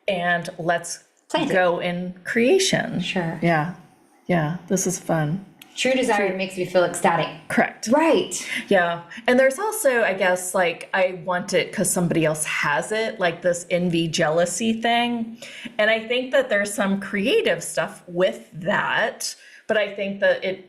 and let's
Plant it.
go in creation.
Sure.
Yeah. Yeah. This is fun.
True desire makes me feel ecstatic.
Correct.
Right.
Yeah. And there's also, I guess, like, I want it because somebody else has it, like this envy, jealousy thing. And I think that there's some creative stuff with that, but I think that it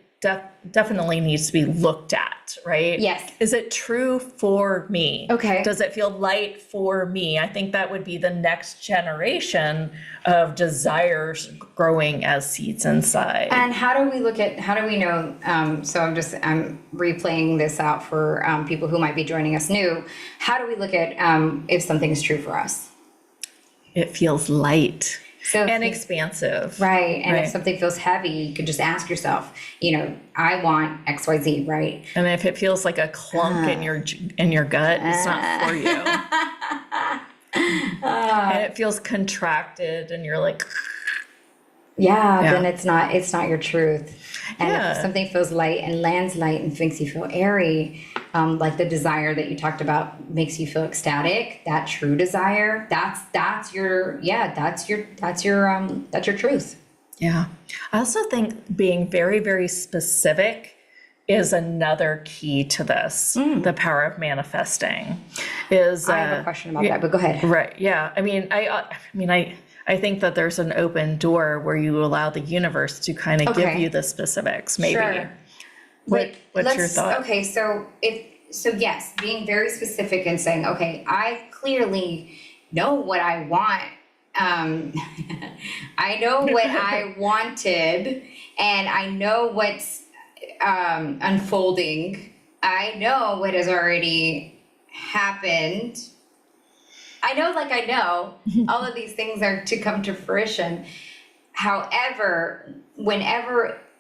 definitely needs to be looked at, right?
Yes.
Is it true for me?
Okay.
Does it feel light for me? I think that would be the next generation of desires growing as seeds inside.
And how do we know, so I'm replaying this out for people who might be joining us new. How do we look at if something is true for us?
It feels light.
So
And expansive.
right. And
Right.
if something feels heavy, you could just ask yourself, I want XYZ, right?
And if it feels like a clunk in your gut, it's not for you. And it feels contracted, and you're like,
then it's not your truth. And
Yeah.
if something feels light and lands light and makes you feel airy, like the desire that you talked about makes you feel ecstatic, that true desire, that's your truth.
Yeah. I also think being very, very specific is another key to this. The power of manifesting is.
I have a question about that, but go ahead.
Right. Yeah. I think that there's an open door where you allow the universe to kind of give you the specifics, maybe.
Sure.
What's your thought?
Okay, so yes, being very specific and saying, okay, I clearly know what I want. I know what I wanted, and I know what's unfolding. I know what has already happened. I know all of these things are to come to fruition. However,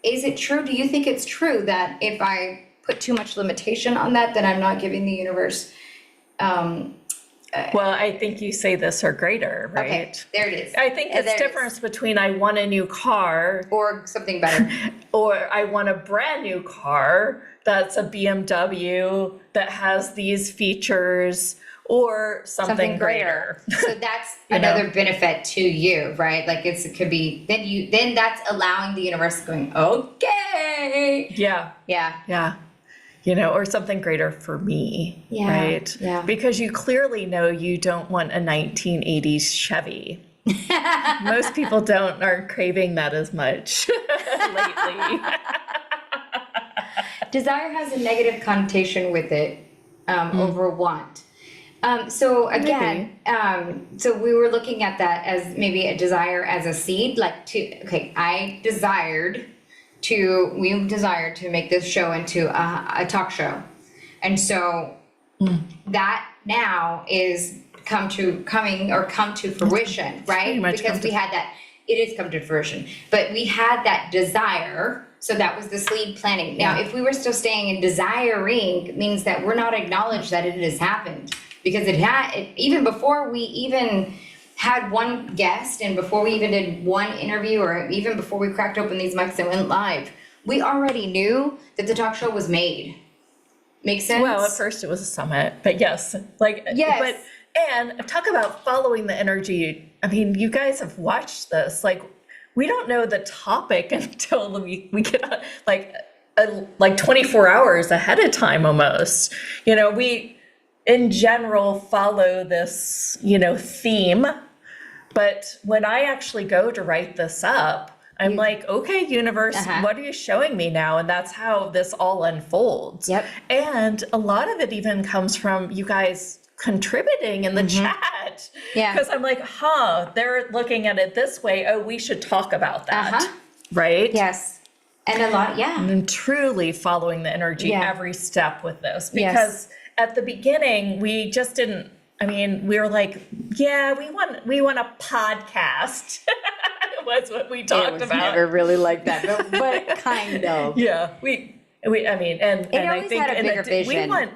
is it true? Do you think it's true that if I put too much limitation on that, then I'm not giving the universe?
Well, I think you say this or greater, right?
Okay, there it is.
I think it's difference between I want a new car
or something better,
or I want a brand new car that's a BMW that has these features, or something greater.
So that's another benefit to you, right? Like it could be then that's allowing the universe going, okay.
Yeah. Or something greater for me, right?
Yeah.
Because you clearly know you don't want a 1980s Chevy. Most people aren't craving that as much lately.
Desire has a negative connotation with it over want. So again, so we were looking at that as maybe a desire as a seed, we desired to make this show into a talk show. And so that now is come to fruition, right? Because we had that, it has come to fruition, but we had that desire. So that was the seed planting. Now, if we were still staying in desiring, it means that we're not acknowledged that it has happened, because even before we even had one guest, and before we even did one interview, or even before we cracked open these mics and went live, we already knew that the talk show was made. Make sense?
Well, at first it was a summit, but yes. And talk about following the energy. I mean, you guys have watched this. We don't know the topic until we get like 24 hours ahead of time almost. We in general follow this, theme. But when I actually go to write this up, I'm like, okay, universe, what are you showing me now? And that's how this all unfolds.
Yep.
And a lot of it even comes from you guys contributing in the chat.
Yeah.
Because I'm like, they're looking at it this way. Oh, we should talk about that. Right?
Yes. And a lot,
And truly following the energy every step with this. Because at the beginning, we just didn't, we were like, we want a podcast. Was what we talked about.
Never really like that, but kind of.
Yeah. We and I think
had a bigger vision.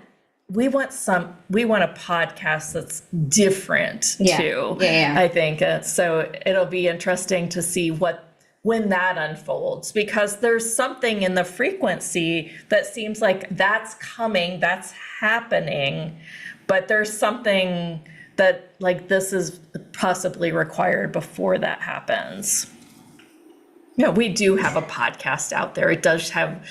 We want a podcast that's different too.
Yeah.
I think so. It'll be interesting to see when that unfolds, because there's something in the frequency that seems like that's coming, that's happening, but there's something that this is possibly required before that happens. We do have a podcast out there. It does have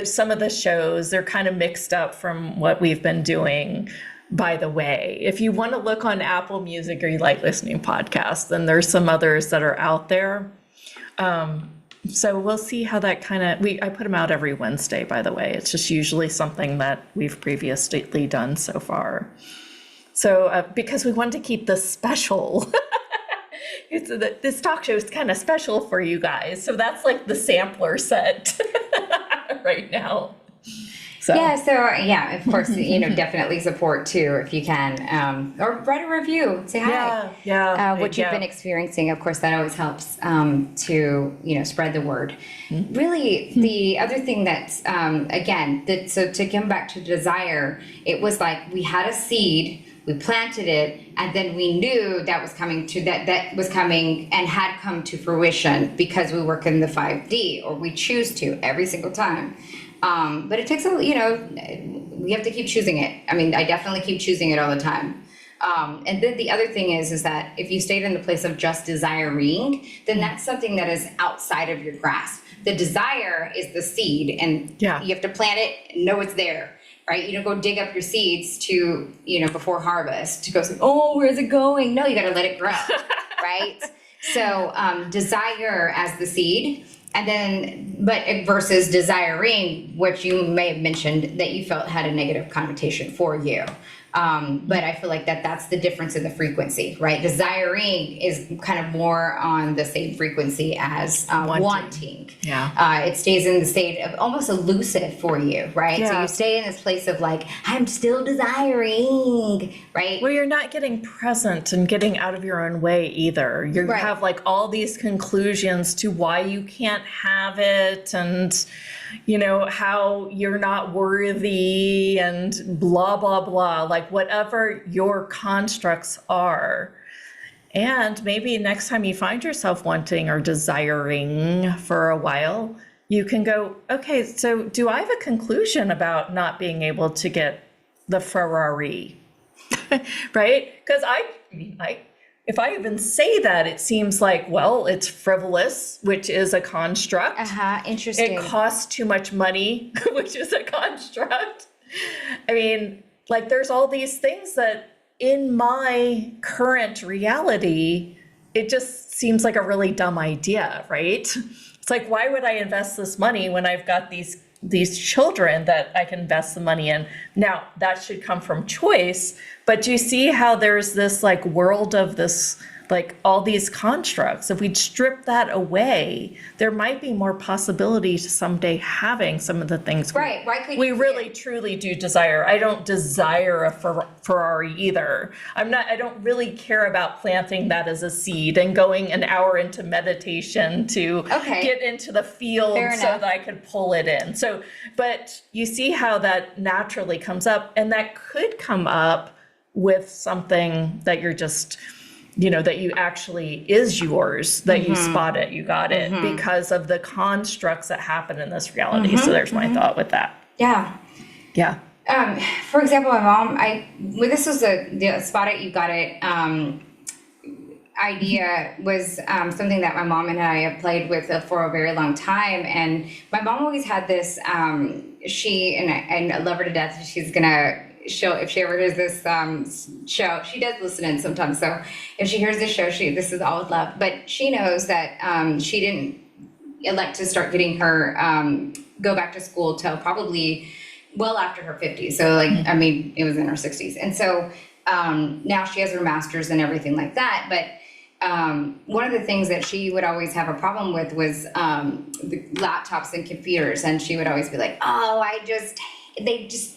some of the shows, they're kind of mixed up from what we've been doing, by the way. If you want to look on Apple Music or you like listening podcasts, then there's some others that are out there. So we'll see how that I put them out every Wednesday, by the way. It's just usually something that we've previously done so far. So because we wanted to keep this special, this talk show is kind of special for you guys. So that's like the sampler set right now. So.
Of course, definitely support too if you can, or write a review, say hi. What you've been experiencing. Of course, that always helps to spread the word. Really, the other thing that's so to come back to desire, it was like we had a seed. we planted it, and then we knew that was coming to that was coming and had come to fruition because we work in the 5D, or we choose to every single time. But it takes we have to keep choosing it. I mean, I definitely keep choosing it all the time. And then the other thing is that if you stayed in the place of just desiring, then that's something that is outside of your grasp. The desire is the seed, and you have to plant it and know it's there, right? You don't go dig up your seeds to, before harvest to go say, oh, where's it going? No, you got to let it grow, right? So desire as the seed, and then, but versus desiring, which you may have mentioned that you felt had a negative connotation for you. But I feel like that's the difference in the frequency, right? Desiring is kind of more on the same frequency as wanting.
Yeah.
It stays in the state of almost elusive for you, right?
Yeah.
So you stay in this place of like, I'm still desiring, right?
Well, you're not getting present and getting out of your own way either. You have like all these conclusions to why you can't have it, and how you're not worthy, and blah, blah, blah, like whatever your constructs are. And maybe next time you find yourself wanting or desiring for a while, you can go, okay, so do I have a conclusion about not being able to get the Ferrari? Right? Because if I even say that, it seems like, well, it's frivolous, which is a construct.
Interesting.
It costs too much money, which is a construct. I mean, like there's all these things that in my current reality, it just seems like a really dumb idea, right? It's like, why would I invest this money when I've got these children that I can invest the money in? Now, that should come from choice, but do you see how there's this like world of this, like all these constructs? If we'd strip that away, there might be more possibility to someday having some of the things
Right. Why could
we really truly do desire. I don't desire a Ferrari either. I don't really care about planting that as a seed and going an hour into meditation to get into the field so that I could pull it in. So, but you see how that naturally comes up, and that could come up with something that you're just, that you actually is yours, that you spot it, you got it, because of the constructs that happen in this reality. So there's my thought with that.
Yeah.
Yeah.
For example, my mom, this was the spot it, you got it idea was something that my mom and I have played with for a very long time. And my mom always had this, and I love her to death. She's gonna, if she ever hears this show, she does listen in sometimes. So if she hears this show, this is all with love. But she knows that she didn't elect to start getting her go back to school till probably well after her 50s. So I mean, it was in her 60s. And so now she has her master's and everything like that. But one of the things that she would always have a problem with was the laptops and computers. And she would always be like, oh,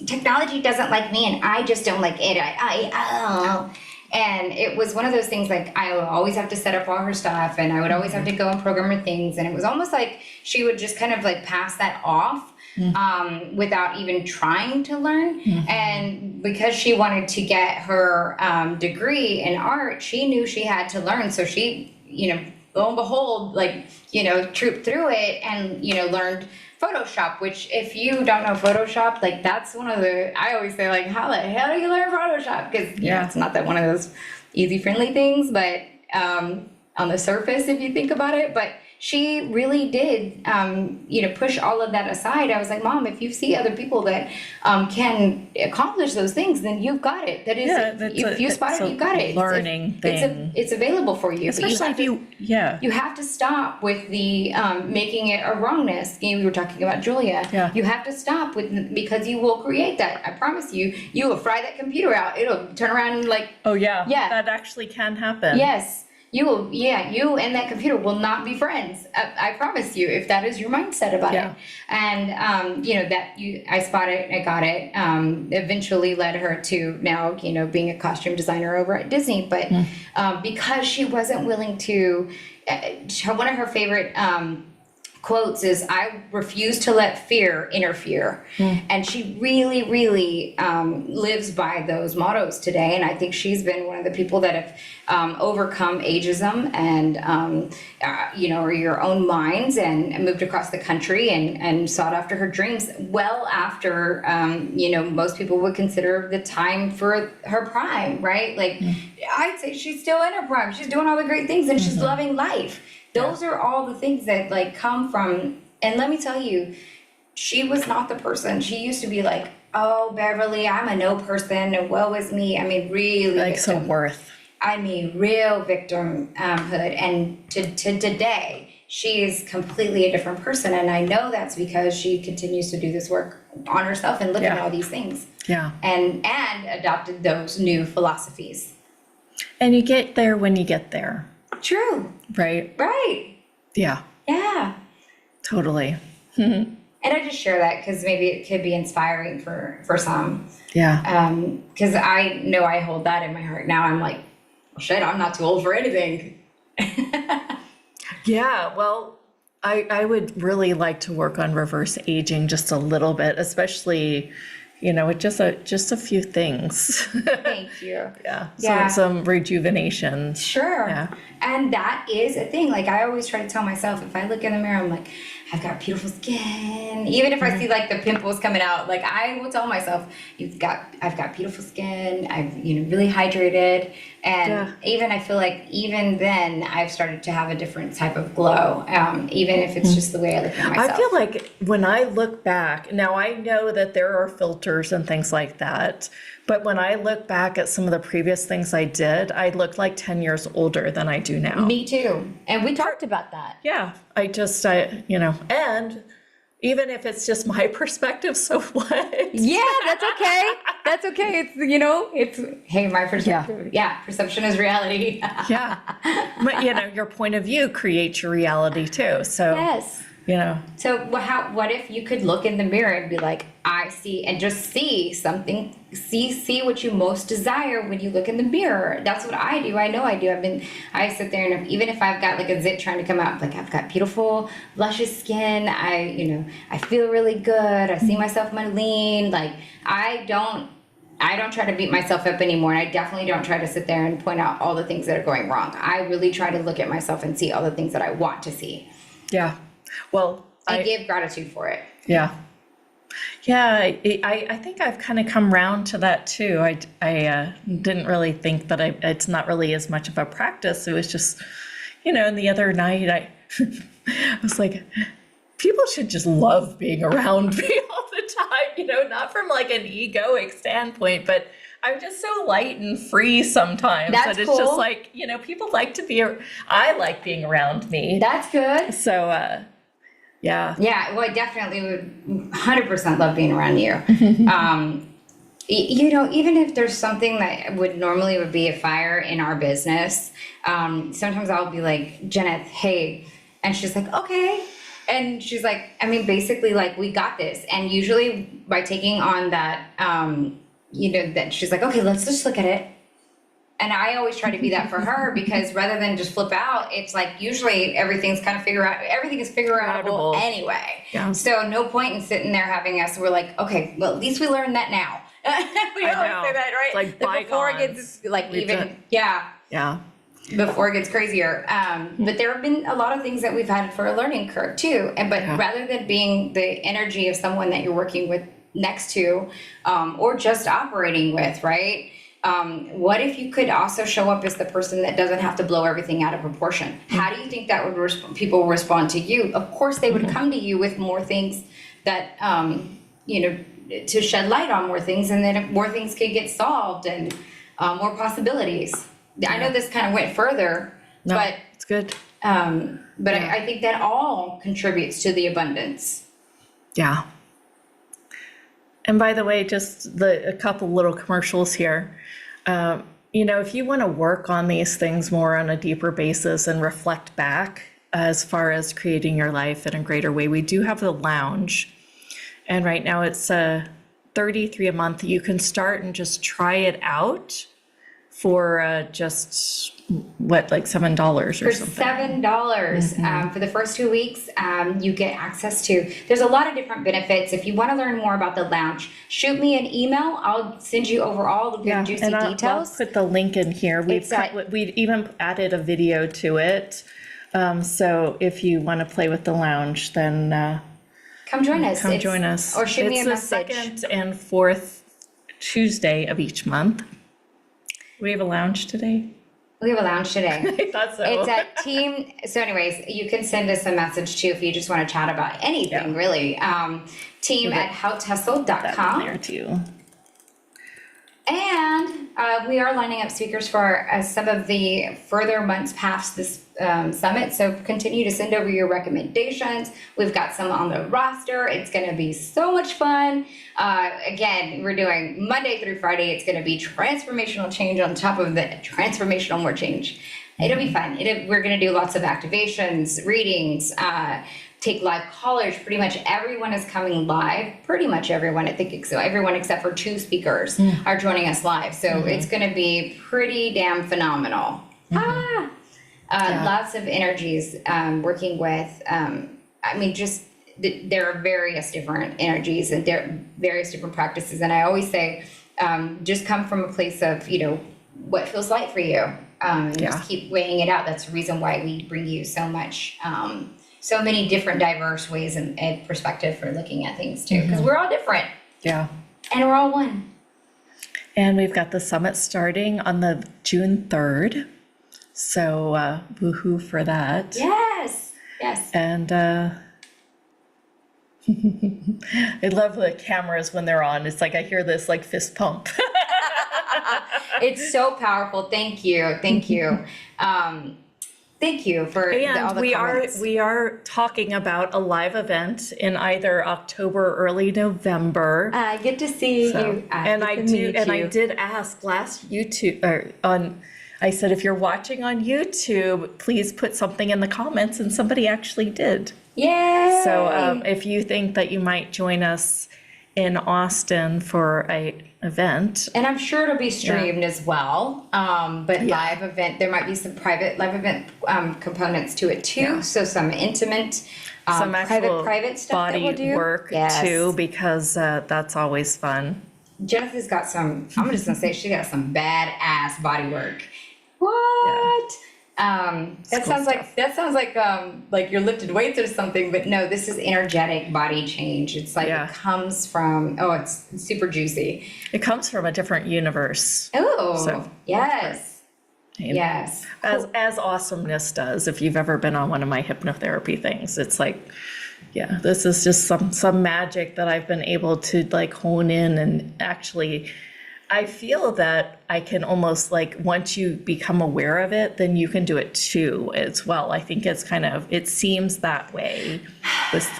technology doesn't like me, and I just don't like it. And it was one of those things, like I would always have to set up all her stuff, and I would always have to go and program her things. And it was almost like she would just kind of like pass that off without even trying to learn. And because she wanted to get her degree in art, she knew she had to learn. So she, lo and behold, trooped through it and, learned Photoshop, which if you don't know Photoshop, like that's one of the, I always say like, how the hell do you learn Photoshop? Because it's not that one of those easy friendly things, but on the surface, if you think about it, but she really did, push all of that aside. I was like, Mom, if you see other people that can accomplish those things, then you've got it. That is, if you spot it, you've got it.
Learning thing.
It's available for you.
Especially if you
have to stop with the making it a wrongness. We were talking about Julia.
Yeah.
You have to stop because you will create that. I promise you. You will fry that computer out. It'll turn around and like.
Oh yeah. Yeah. That actually can happen.
Yes. You and that computer will not be friends. I promise you, if that is your mindset about it. And, I spotted, I got it, eventually led her to now, being a costume designer over at Disney. But because she wasn't willing to, one of her favorite quotes is, "I refuse to let fear interfere." And she really, really lives by those mottos today. And I think she's been one of the people that have overcome ageism and, or your own minds, and moved across the country and sought after her dreams well after, most people would consider the time for her prime, right? Like, I'd say she's still in her prime. She's doing all the great things and she's loving life. Those are all the things that like come from, and let me tell you, she was not the person. She used to be like, "Oh, Beverly, I'm a no person, and woe is me." I mean, really
Like
victim.
so worth.
I mean, real victimhood. And to today, she is completely a different person. And I know that's because she continues to do this work on herself and look at all these things.
Yeah.
And adopted those new philosophies.
And you get there when you get there.
True.
Right?
Right.
Yeah,
Yeah.
totally.
And I just share that because maybe it could be inspiring for some.
Yeah.
Because I know I hold that in my heart. Now I'm like, well, shit, I'm not too old for anything.
Yeah, well, I would really like to work on reverse aging just a little bit, especially, with just a few things.
Thank you.
Yeah.
Yeah.
Some rejuvenation.
Sure.
Yeah.
And that is a thing. Like, I always try to tell myself, if I look in the mirror, I'm like, I've got beautiful skin. Even if I see like the pimples coming out, like, I will tell myself, I've got beautiful skin. I've, really hydrated. And even I feel like even then I've started to have a different type of glow. Even if it's just the way I look at myself.
I feel like when I look back, now I know that there are filters and things like that, but when I look back at some of the previous things I did, I look like 10 years older than I do now.
Me too. And we talked about that.
Yeah, and even if it's just my perspective, so what?
Yeah, that's okay. That's okay. It's hey, my perspective. Yeah, perception is reality.
Yeah. But your point of view creates your reality too. So
Yes. So what if you could look in the mirror and be like, I see, and just see something, see what you most desire when you look in the mirror. That's what I do. I know I do. I sit there, and even if I've got like a zit trying to come out, like, I've got beautiful, luscious skin. I feel really good. I see myself lean. Like, I don't try to beat myself up anymore. And I definitely don't try to sit there and point out all the things that are going wrong. I really try to look at myself and see all the things that I want to see.
Yeah. Well,
I give gratitude for it.
Yeah. Yeah, I think I've kind of come round to that too. I didn't really think that it's not really as much of a practice. It was just, and the other night I was like, people should just love being around me all the time, not from like an egoic standpoint, but I'm just so light and free sometimes.
That's
that it's
cool.
just like, people like to be, I like being around me.
That's good.
So, yeah.
Yeah, well, I definitely would 100% love being around you. Even if there's something that would be a fire in our business, sometimes I'll be like, Jeneth, hey, and she's like, okay. And she's like, basically, like, we got this. And usually by taking on that, that she's like, okay, let's just look at it. And I always try to be that for her, because rather than just flip out, it's like usually everything is figureoutable anyway.
Yeah.
So no point in sitting there having us, we're like, okay, well, at least we learned that now. We always say that, right?
Like
before it gets before it gets crazier. But there have been a lot of things that we've had for a learning curve too. But rather than being the energy of someone that you're working with next to, or just operating with, right? What if you could also show up as the person that doesn't have to blow everything out of proportion? How do you think that would people respond to you? Of course, they would come to you with more things that, to shed light on more things, and then more things could get solved, and more possibilities. I know this kind of went further, but
it's good.
I think that all contributes to the abundance.
Yeah. And by the way, just a couple little commercials here. If you want to work on these things more on a deeper basis and reflect back as far as creating your life in a greater way, we do have the lounge. And right now it's $33 a month. You can start and just try it out for just what, like $7 or
For
something.
$7 for the first 2 weeks, you get access to. There's a lot of different benefits. If you want to learn more about the lounge, shoot me an email. I'll send you over all the good juicy
and I'll
details.
put the link in here. We even added a video to it. So if you want to play with the lounge, then
Come join us.
join us.
Or shoot me a message.
It's the second and fourth Tuesday of each month. We have a lounge today.
We have a lounge today.
I thought so.
It's at team. So anyways, you can send us a message too if you just want to chat about anything, really. Team at howtussle.com.
There too.
And we are lining up speakers for some of the further months past this summit. So continue to send over your recommendations. We've got some on the roster. It's going to be so much fun. Again, we're doing Monday through Friday. It's going to be transformational change on top of the transformational more change. It'll be fun. We're going to do lots of activations, readings, take live callers. Pretty much everyone is coming live. Pretty much everyone, I think so. Everyone except for 2 speakers are joining us live. So it's going to be pretty damn phenomenal. Lots of energies working with, just there are various different energies and there are various different practices. And I always say, just come from a place of, what feels light for you. Just keep weighing it out. That's the reason why we bring you so much, so many different diverse ways and perspective for looking at things too, because we're all different.
Yeah.
And we're all one.
And we've got the summit starting on the June 3rd. So woohoo for that.
Yes. Yes.
And I love the cameras when they're on. It's like I hear this like fist pump.
It's so powerful. Thank you. Thank you. Thank you for all the comments.
We are talking about a live event in either October or early November.
I get to see you.
I did ask last YouTube I said, if you're watching on YouTube, please put something in the comments, and somebody actually did.
Yay!
So if you think that you might join us in Austin for an event.
And I'm sure it'll be streamed as well. But live event, there might be some private live event components to it too. Yeah. So some intimate,
some
private stuff
body
that we'll do.
Work too, because that's always fun.
Jennifer's got some, I'm just gonna say she got some badass body work. What? Yeah. That sounds like you're lifted weights or something, but no, this is energetic body change. It's like it comes from, it's super juicy.
It comes from a different universe.
Oh,
so,
yes. Yes.
As awesomeness does. If you've ever been on one of my hypnotherapy things, it's like, this is just some magic that I've been able to like hone in, and actually I feel that I can almost like, once you become aware of it, then you can do it too as well. I think it's it seems that way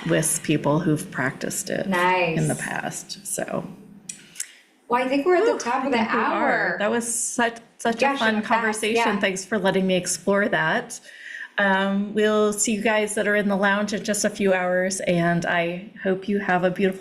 with people who've practiced it in the past. So. Well,
I think we're at the top of the hour.
That was such a fun conversation. Thanks for letting me explore that. We'll see you guys that are in the lounge in just a few hours, and I hope you have a beautiful